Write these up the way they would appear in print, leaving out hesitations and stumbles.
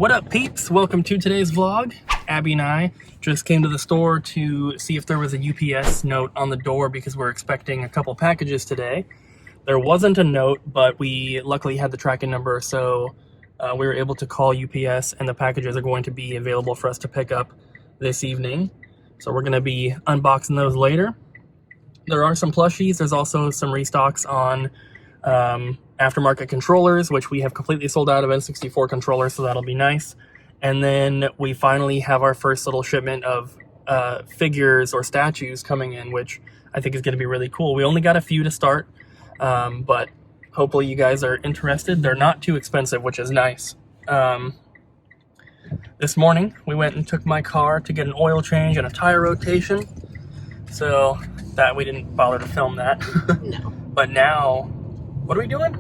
What up, peeps? Welcome to today's vlog. Abby and I just came to the store to see if there was a UPS note on the door because we're expecting a couple packages today. There wasn't a note, but we luckily had the tracking number, so we were able to call UPS, and the packages are going to be available for us to pick up this evening. So we're going to be unboxing those later. There are some plushies. There's also some restocks on aftermarket controllers, which we have completely sold out of N64 controllers, so that'll be nice. And then we finally have our first little shipment of figures or statues coming in, which I think is going to be really cool. We only got a few to start, but hopefully you guys are interested. They're not too expensive, which is nice. This morning we went and took my car to get an oil change and a tire rotation, so that we didn't bother to film that. No. But now, what are we doing?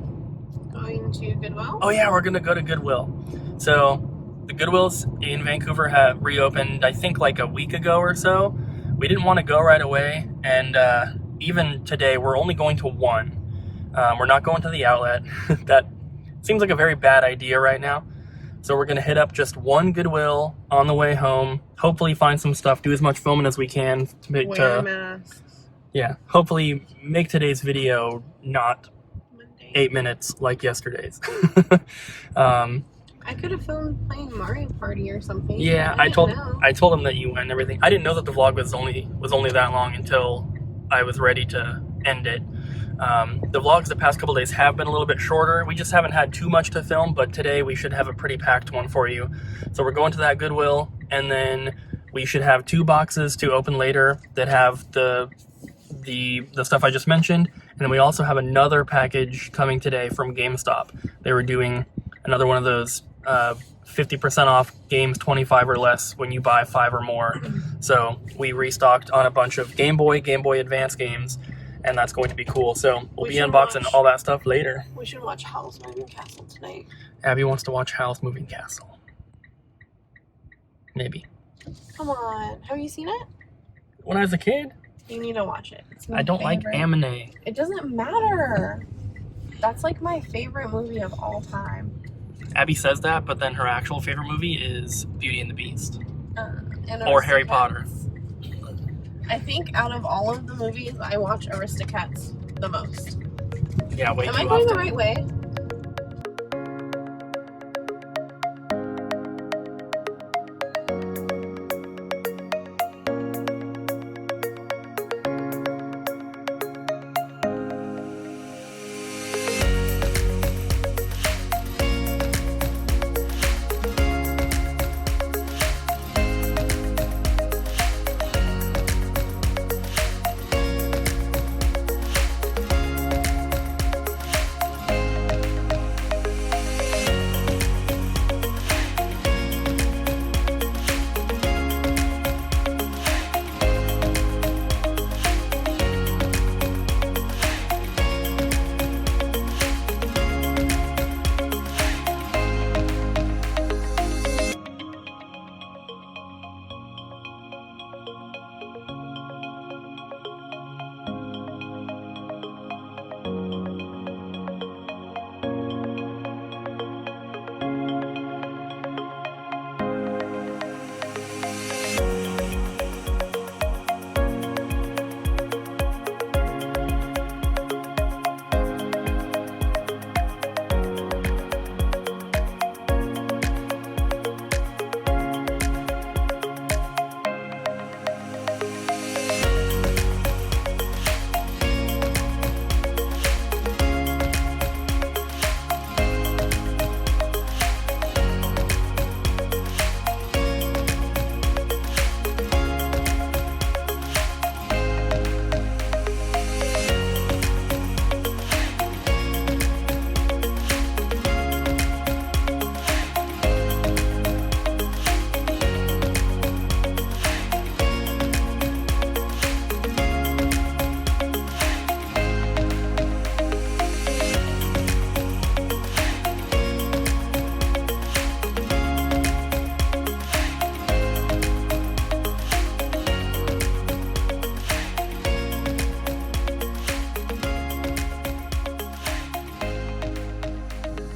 Going to Goodwill? Oh yeah, we're gonna go to Goodwill. So the Goodwills in Vancouver have reopened, I think like a week ago or so. We didn't want to go right away, and even today we're only going to one. We're not going to the outlet. That seems like a very bad idea right now. So we're gonna hit up just one Goodwill on the way home, hopefully find some stuff, do as much filming as we can to make Wear masks. Yeah, hopefully make today's video not Monday. 8 minutes like yesterday's. I could have filmed playing Mario Party or something. Yeah, I told him that you went and everything. I didn't know that the vlog was only that long until I was ready to end it. The vlogs the past couple days have been a little bit shorter. We just haven't had too much to film, but today we should have a pretty packed one for you. So we're going to that Goodwill, and then we should have 2 boxes to open later that have the stuff I just mentioned, and then we also have another package coming today from Gamestop. They were doing another one of those 50% off games 25 or less when you buy 5 or more. So we restocked on a bunch of Game Boy Advance games, and that's going to be cool. So we'll be unboxing all that stuff later. We should watch Howl's Moving Castle tonight. Abby wants to watch Howl's Moving Castle. Maybe. Come on. Have you seen it? When I was a kid? You need to watch it. It's my I don't favorite. like anime. It doesn't matter. That's like my favorite movie of all time. Abby says that, but then her actual favorite movie is Beauty and the Beast. And Or Harry Potter. I think out of all of the movies, I watch Aristocats the most. Yeah, way Am too I going often. the right way?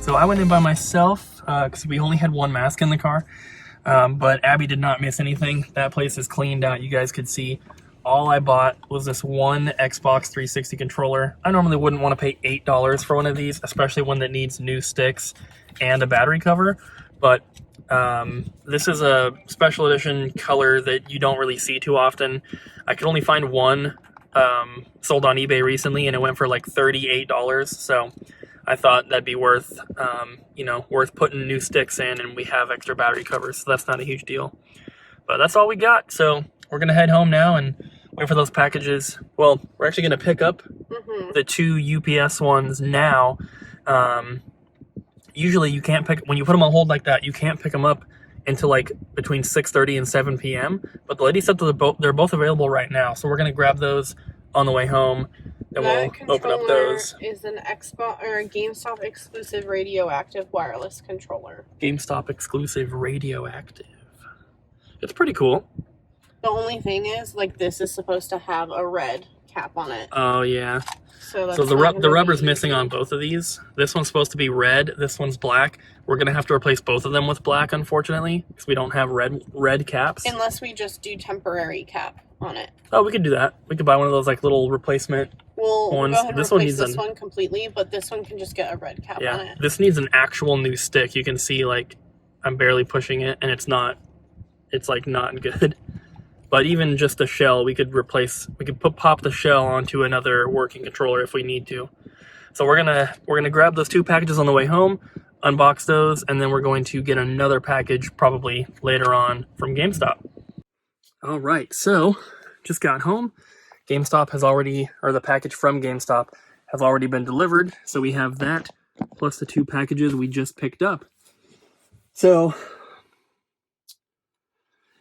So I went in by myself. because we only had one mask in the car. But Abby did not miss anything. That place is cleaned out. You guys could see all I bought was this one Xbox 360 controller. I normally wouldn't want to pay $8 for one of these, especially one that needs new sticks and a battery cover. But this is a special edition color that you don't really see too often. I could only find one sold on eBay recently, and it went for like $38. So I thought that'd be worth, worth putting new sticks in, and we have extra battery covers, so that's not a huge deal. But that's all we got. So we're gonna head home now and wait for those packages. Well, we're actually gonna pick up the 2 UPS ones now. Usually you can't pick, when you put them on hold like that, you can't pick them up until like between 6:30 and 7 p.m. But the lady said that they're both available right now. So we're gonna grab those on the way home. Then we'll open up those. Is an Xbox or a GameStop exclusive radioactive wireless controller. GameStop exclusive radioactive. It's pretty cool. The only thing is, like, this is supposed to have a red cap on it. Oh yeah. So the rubber's missing on both of these. This one's supposed to be red. This one's black. We're gonna have to replace both of them with black, unfortunately, because we don't have red caps. Unless we just do temporary cap on it. Oh, we could do that. We could buy one of those like little replacement ones. Go ahead and this one needs this one completely, but this one can just get a red cap on it. This needs an actual new stick. You can see like I'm barely pushing it, and it's like not good. But even just the shell, we could pop the shell onto another working controller if we need to. So we're gonna grab those 2 packages on the way home, unbox those, and then we're going to get another package probably later on from GameStop. All right, so just got home. The package from GameStop has already been delivered. So we have that plus the 2 packages we just picked up. So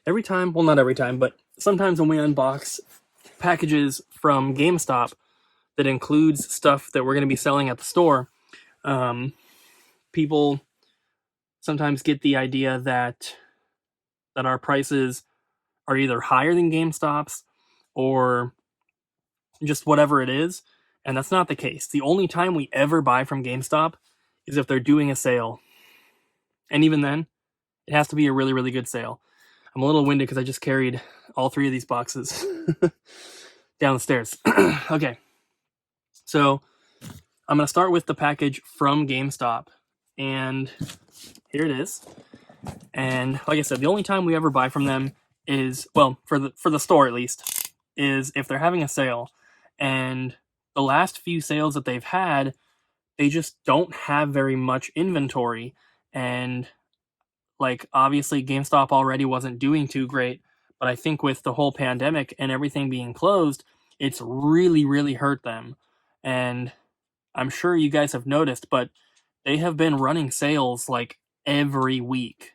not every time, but sometimes when we unbox packages from GameStop that includes stuff that we're going to be selling at the store, people sometimes get the idea that our prices are either higher than GameStop's or just whatever it is, and that's not the case. The only time we ever buy from GameStop is if they're doing a sale, and even then, it has to be a really, really good sale. I'm a little winded because I just carried all 3 of these boxes down the stairs. Okay, so I'm going to start with the package from GameStop, and here it is. And like I said, the only time we ever buy from them is, well, for the store at least, is if they're having a sale. And the last few sales that they've had, they just don't have very much inventory. And like, obviously GameStop already wasn't doing too great, but I think with the whole pandemic and everything being closed, it's really, really hurt them. And I'm sure you guys have noticed, but they have been running sales like every week.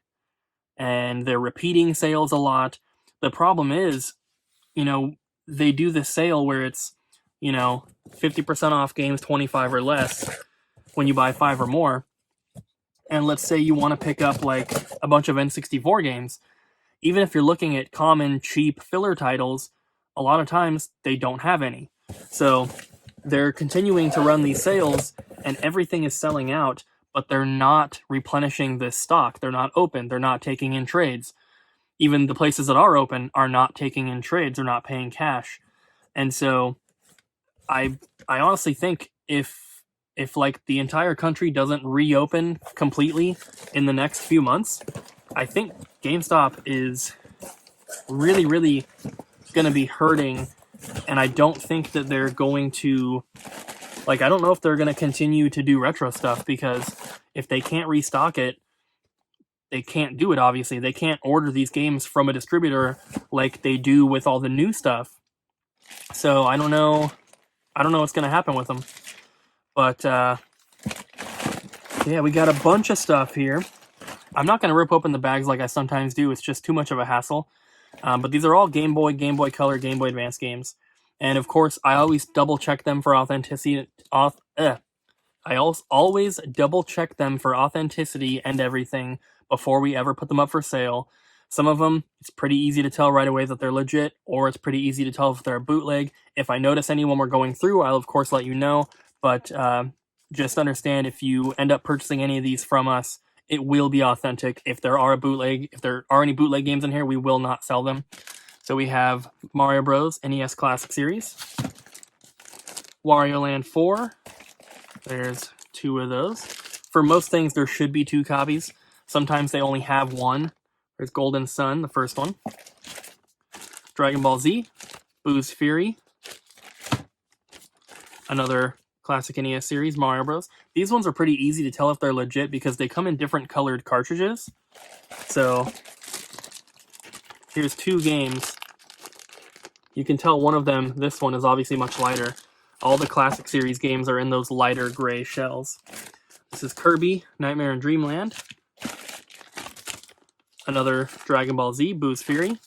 And they're repeating sales a lot. The problem is, they do this sale where it's, 50% off games 25 or less when you buy 5 or more. And let's say you want to pick up like a bunch of N64 games. Even if you're looking at common, cheap filler titles, a lot of times they don't have any. So they're continuing to run these sales and everything is selling out, but they're not replenishing this stock. They're not open. They're not taking in trades. Even the places that are open are not taking in trades. They're not paying cash. And so I honestly think if like the entire country doesn't reopen completely in the next few months, I think GameStop is really, really going to be hurting. And I don't think that they're going to, I don't know if they're going to continue to do retro stuff, because if they can't restock it, they can't do it, obviously. They can't order these games from a distributor like they do with all the new stuff. So I don't know what's going to happen with them. But, yeah, we got a bunch of stuff here. I'm not going to rip open the bags like I sometimes do. It's just too much of a hassle. But these are all Game Boy, Game Boy Color, Game Boy Advance games. And, of course, I always double-check them for authenticity. Always double-check them for authenticity and everything before we ever put them up for sale. Some of them, it's pretty easy to tell right away that they're legit, or it's pretty easy to tell if they're a bootleg. If I notice any when we're going through, I'll, of course, let you know. But just understand, if you end up purchasing any of these from us, it will be authentic. If there are any bootleg games in here, we will not sell them. So we have Mario Bros. NES Classic Series, Wario Land 4. There's 2 of those. For most things, there should be 2 copies. Sometimes they only have 1. There's Golden Sun, the first one. Dragon Ball Z, Boo's Fury, another classic NES series, Mario Bros. These ones are pretty easy to tell if they're legit because they come in different colored cartridges. So here's 2 games. You can tell one of them, this one is obviously much lighter. All the classic series games are in those lighter gray shells. This is Kirby, Nightmare in Dreamland. Another Dragon Ball Z, Boo's Fury.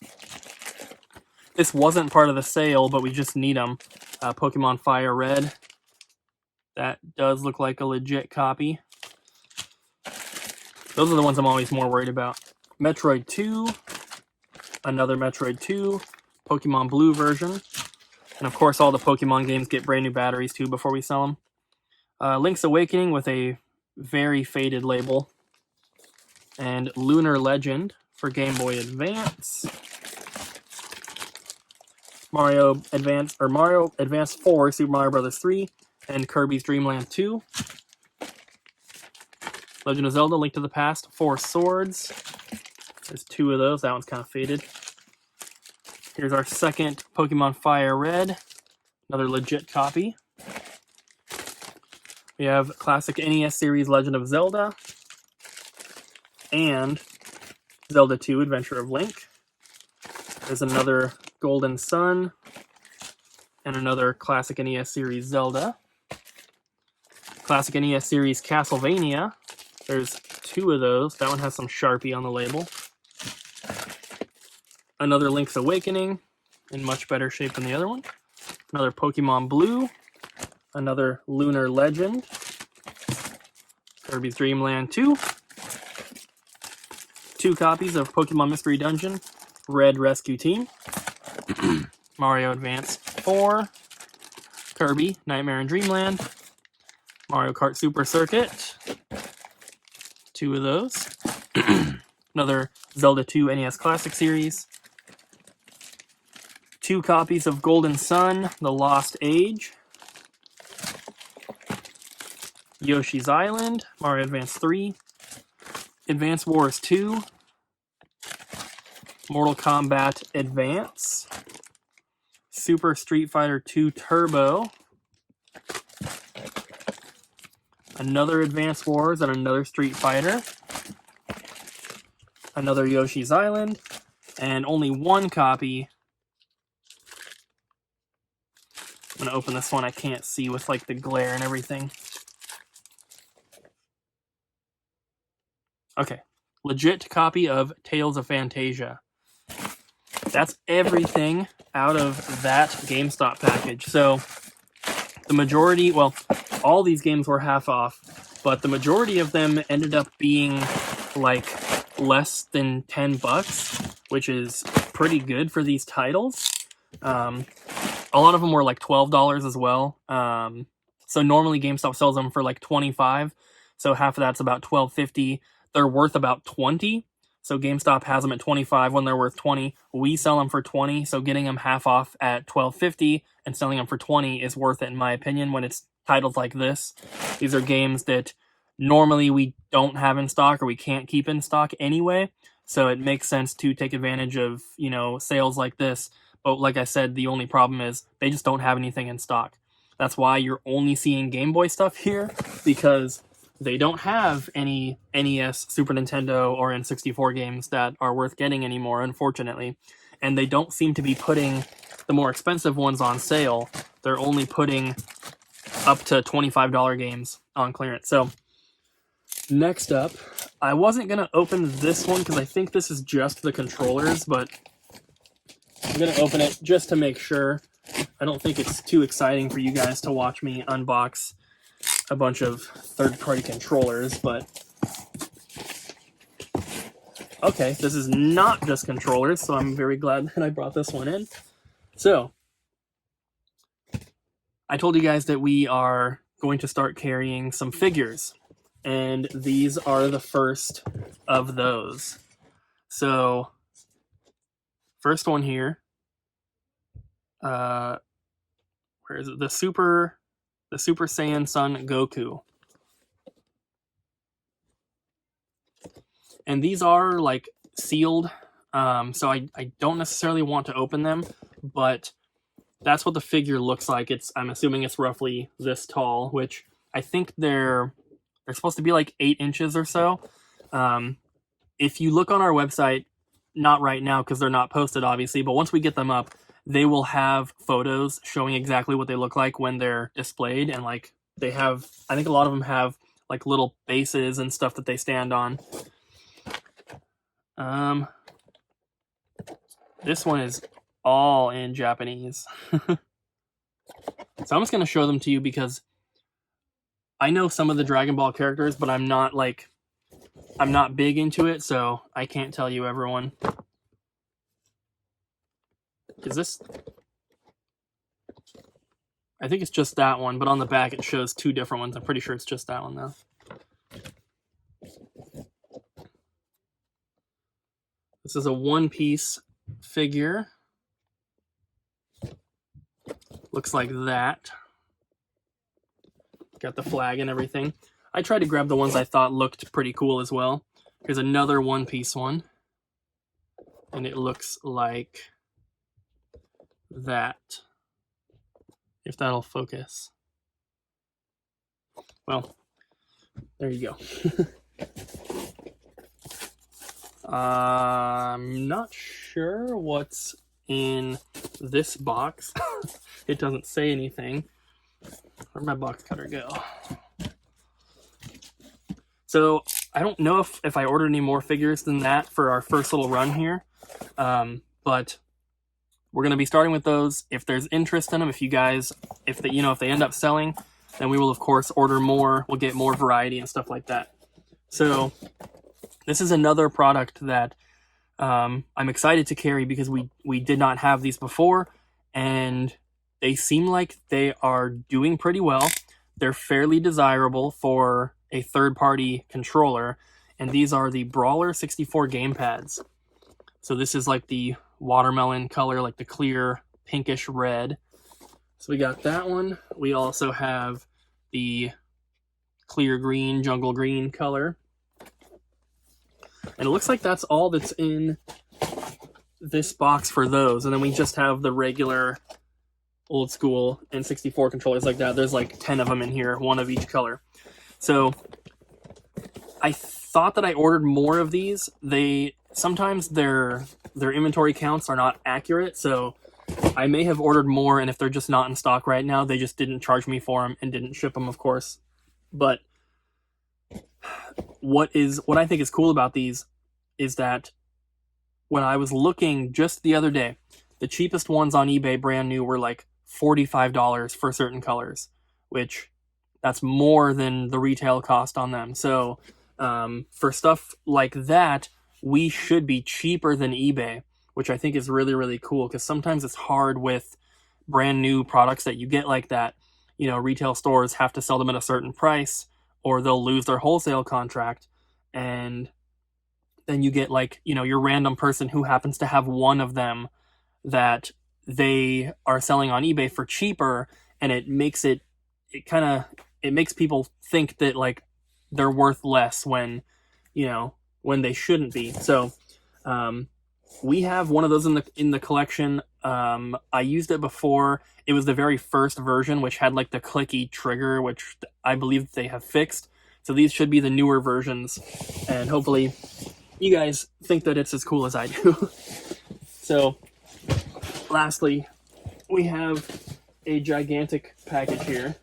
This wasn't part of the sale, but we just need them. Pokemon Fire Red. That does look like a legit copy. Those are the ones I'm always more worried about. Metroid 2. Another Metroid 2. Pokemon Blue version. And of course, all the Pokemon games get brand new batteries too before we sell them. Link's Awakening with a very faded label. And Lunar Legend for Game Boy Advance. Mario Advance 4, Super Mario Bros. 3, and Kirby's Dream Land 2. Legend of Zelda, Link to the Past, 4 Swords. There's 2 of those. That one's kind of faded. Here's our second Pokemon Fire Red. Another legit copy. We have classic NES series Legend of Zelda. And Zelda 2, Adventure of Link. There's another Golden Sun. And another classic NES series Zelda. Classic NES series Castlevania. There's 2 of those. That one has some Sharpie on the label. Another Link's Awakening, in much better shape than the other one. Another Pokemon Blue. Another Lunar Legend. Kirby's Dream Land 2. 2 copies of Pokemon Mystery Dungeon, Red Rescue Team. Mario Advance 4. Kirby, Nightmare in Dreamland. Mario Kart Super Circuit. 2 of those. Another Zelda 2 NES Classic Series. 2 copies of Golden Sun, The Lost Age. Yoshi's Island, Mario Advance 3. Advance Wars 2. Mortal Kombat Advance. Super Street Fighter 2 Turbo. Another Advance Wars and another Street Fighter. Another Yoshi's Island. And only 1 copy. I'm going to open this one. I can't see with like the glare and everything. Okay. Legit copy of Tales of Fantasia. That's everything out of that GameStop package. So the majority, well, all these games were half off, but the majority of them ended up being like less than $10, which is pretty good for these titles. A lot of them were like $12 as well. So normally GameStop sells them for like $25. So half of that's about $12.50. They're worth about $20. So GameStop has them at $25 when they're worth $20. We sell them for $20. So getting them half off at $12.50 and selling them for $20 is worth it in my opinion when it's titles like this. These are games that normally we don't have in stock or we can't keep in stock anyway. So it makes sense to take advantage of, you know, sales like this. But like I said, the only problem is they just don't have anything in stock. That's why you're only seeing Game Boy stuff here, because they don't have any NES, Super Nintendo, or N64 games that are worth getting anymore, unfortunately. And they don't seem to be putting the more expensive ones on sale. They're only putting up to $25 games on clearance. So next up, I wasn't going to open this one because I think this is just the controllers, but I'm going to open it just to make sure. I don't think it's too exciting for you guys to watch me unbox a bunch of third-party controllers, but okay, this is not just controllers, so I'm very glad that I brought this one in. So, I told you guys that we are going to start carrying some figures. and these are the first of those. So, first one here, where is it? The Super Saiyan Son Goku. And these are like sealed, so I don't necessarily want to open them, but that's what the figure looks like. I'm assuming it's roughly this tall, which I think they're supposed to be like 8 inches or so. If you look on our website, not right now because they're not posted obviously, but once we get them up, they will have photos showing exactly what they look like when they're displayed, and like they have, I think a lot of them have like little bases and stuff that they stand on. This one is all in Japanese. So I'm just going to show them to you because I know some of the Dragon Ball characters, but I'm not big into it, so I can't tell you everyone. Is this? I think it's just that one, but on the back it shows 2 different ones. I'm pretty sure it's just that one though. This is a one-piece figure. Looks like that. Got the flag and everything. I tried to grab the ones I thought looked pretty cool as well. Here's another one-piece one. And it looks like that. If that'll focus. Well, there you go. I'm not sure what's in this box. It doesn't say anything. Where'd my box cutter go? So I don't know if I ordered any more figures than that for our first little run here, but we're going to be starting with those. If there's interest in them, if they end up selling, then we will of course order more. We'll get more variety and stuff like that. So this is another product that I'm excited to carry because we did not have these before, and they seem like they are doing pretty well. They're fairly desirable for a third-party controller, and these are the Brawler 64 gamepads. So this is like the watermelon color, like the clear pinkish red. So we got that one. We also have the clear green, jungle green color. And it looks like that's all that's in this box for those. And then we just have the regular old school N64 controllers like that. There's like 10 of them in here, one of each color. So I thought that I ordered more of these. Sometimes their inventory counts are not accurate, so I may have ordered more, and if they're just not in stock right now, they just didn't charge me for them and didn't ship them, of course. But what I think is cool about these is that when I was looking just the other day, the cheapest ones on eBay brand new were like $45 for certain colors, which that's more than the retail cost on them. So for stuff like that, we should be cheaper than eBay, which I think is really, really cool, because sometimes it's hard with brand new products that you get like that. You know, retail stores have to sell them at a certain price, or they'll lose their wholesale contract, and then you get like, you know, your random person who happens to have one of them that they are selling on eBay for cheaper, and it makes people think that like they're worth less when they shouldn't be. So we have one of those in the collection. I used it before. It was the very first version, which had like the clicky trigger, which I believe they have fixed. So these should be the newer versions, and hopefully you guys think that it's as cool as I do. So lastly, we have a gigantic package here.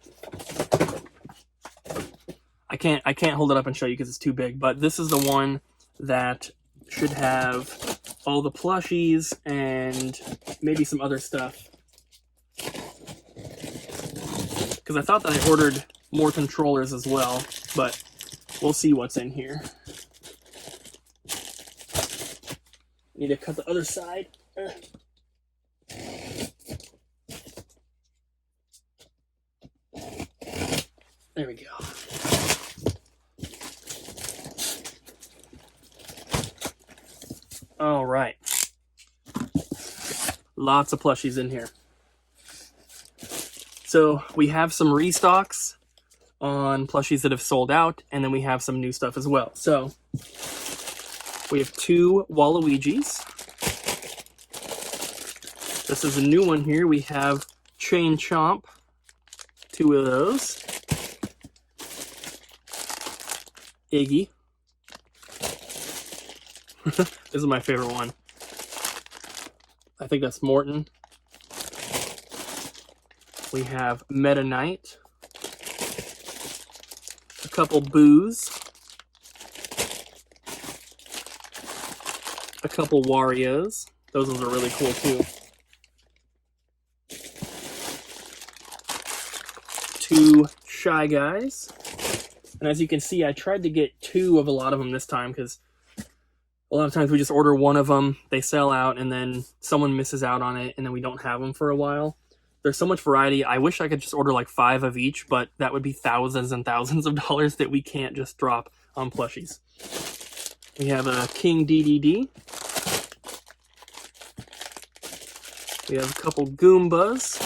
I can't hold it up and show you because it's too big, but this is the one that should have all the plushies and maybe some other stuff. Because I thought that I ordered more controllers as well, but we'll see what's in here. Need to cut the other side. There we go. Lots of plushies in here. So we have some restocks on plushies that have sold out, and then we have some new stuff as well. So we have 2 Waluigis. This is a new one here. We have Chain Chomp, 2 of those. Iggy. This is my favorite one. I think that's Morton. We have Meta Knight. A couple Boos. A couple Warios. Those ones are really cool too. 2 Shy Guys. And as you can see, I tried to get 2 of a lot of them this time because a lot of times we just order 1 of them, they sell out, and then someone misses out on it, and then we don't have them for a while. There's so much variety. I wish I could just order like 5 of each, but that would be thousands and thousands of dollars that we can't just drop on plushies. We have a King DDD. We have a couple Goombas.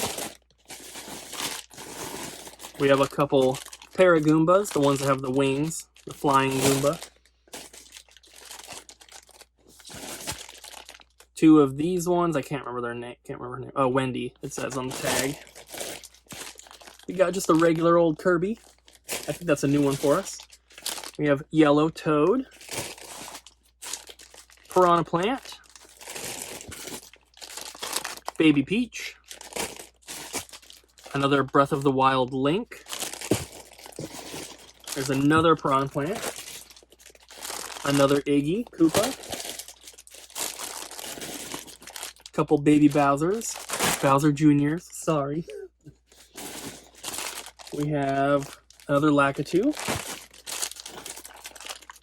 We have a couple Paragoombas, the ones that have the wings, the flying Goomba. 2 of these ones, I can't remember their name. Can't remember her name. Oh, Wendy, it says on the tag. We got just a regular old Kirby. I think that's a new one for us. We have Yellow Toad, Piranha Plant, Baby Peach, another Breath of the Wild Link. There's another Piranha Plant, another Iggy Koopa. Couple baby Bowsers, Bowser Juniors, sorry. We have another Lakitu,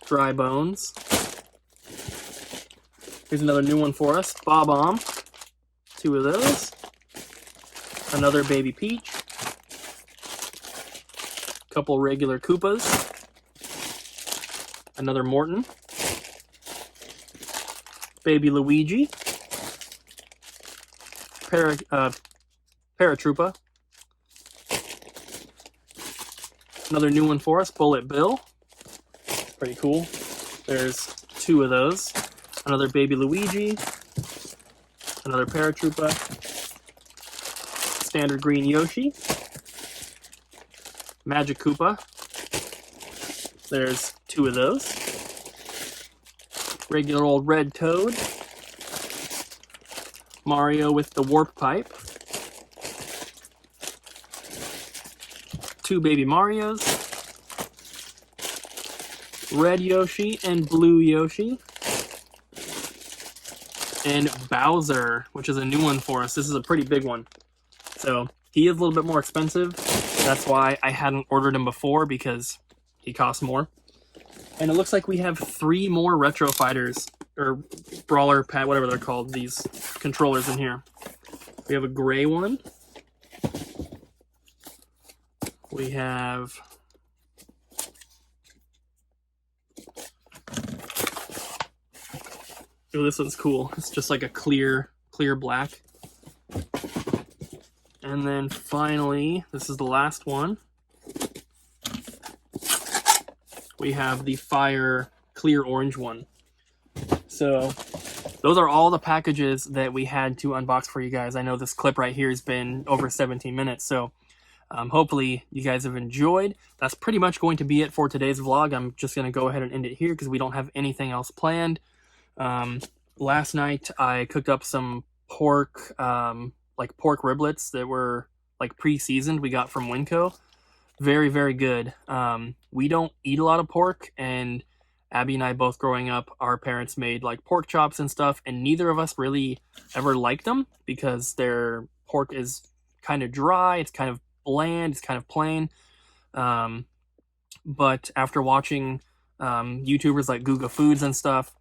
Dry Bones. Here's another new one for us, Bob-omb, 2 of those. Another Baby Peach. Couple regular Koopas. Another Morton. Baby Luigi. Paratroopa. Another new one for us, Bullet Bill. Pretty cool. There's 2 of those. Another Baby Luigi. Another Paratroopa. Standard Green Yoshi. Magic Koopa. There's 2 of those. Regular old Red Toad. Mario with the Warp Pipe. 2 Baby Marios. Red Yoshi and Blue Yoshi. And Bowser, which is a new one for us. This is a pretty big one. So he is a little bit more expensive. That's why I hadn't ordered him before, because he costs more. And it looks like we have 3 more Retro Fighters, or Brawler Pad, whatever they're called, these controllers in here. We have a gray one. We have oh, this one's cool. It's just like a clear black. And then finally, this is the last one. We have the Fire clear orange one. So those are all the packages that we had to unbox for you guys. I know this clip right here has been over 17 minutes, so hopefully you guys have enjoyed. That's pretty much going to be it for today's vlog. I'm just going to go ahead and end it here because we don't have anything else planned. Last night I cooked up some pork, like pork riblets that were like pre-seasoned we got from Winco. Very, very good. We don't eat a lot of pork, and Abby and I both growing up, our parents made like pork chops and stuff, and neither of us really ever liked them because their pork is kind of dry, it's kind of bland, it's kind of plain. But after watching YouTubers like Guga Foods and stuff,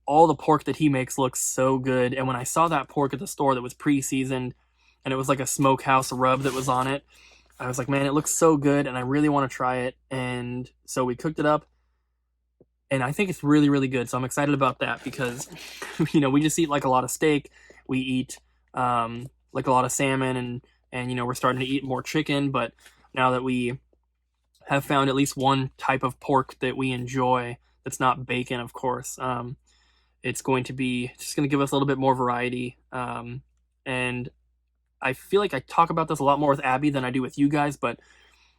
all the pork that he makes looks so good. And when I saw that pork at the store that was pre-seasoned and it was like a smokehouse rub that was on it, I was like, man, it looks so good and I really want to try it. And so we cooked it up. And I think it's really, really good. So I'm excited about that because, you know, we just eat like a lot of steak. We eat like a lot of salmon, and you know, we're starting to eat more chicken. But now that we have found at least one type of pork that we enjoy that's not bacon, of course, it's going to be just going to give us a little bit more variety. And I feel like I talk about this a lot more with Abby than I do with you guys, but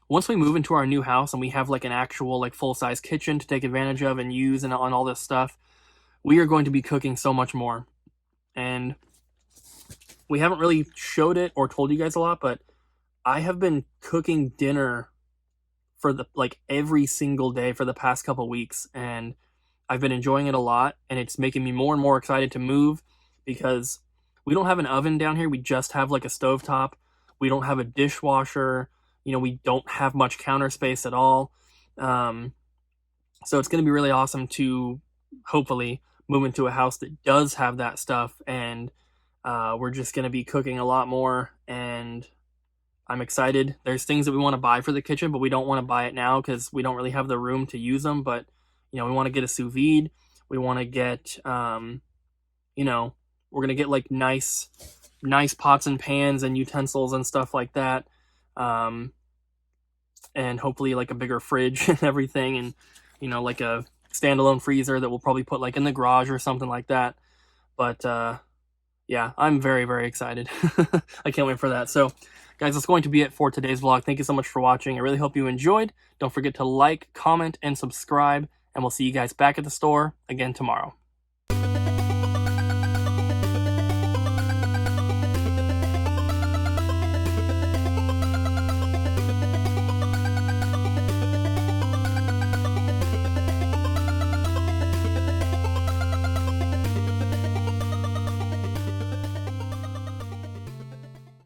once we move into our new house and we have like an actual like full-size kitchen to take advantage of and use and on all this stuff, we are going to be cooking so much more. And we haven't really showed it or told you guys a lot, but I have been cooking dinner for the like every single day for the past couple weeks, and I've been enjoying it a lot, and it's making me more and more excited to move because we don't have an oven down here. We just have like a stovetop. We don't have a dishwasher. You know, we don't have much counter space at all. So it's going to be really awesome to hopefully move into a house that does have that stuff, and we're just going to be cooking a lot more, and I'm excited. There's things that we want to buy for the kitchen, but we don't want to buy it now because we don't really have the room to use them. But, you know, we want to get a sous vide. We want to get, you know, we're going to get like nice pots and pans and utensils and stuff like that. And hopefully like a bigger fridge and everything, and, you know, like a standalone freezer that we'll probably put like in the garage or something like that. But, yeah, I'm very, very excited. I can't wait for that. So, guys, that's going to be it for today's vlog. Thank you so much for watching. I really hope you enjoyed. Don't forget to like, comment, and subscribe, and we'll see you guys back at the store again tomorrow.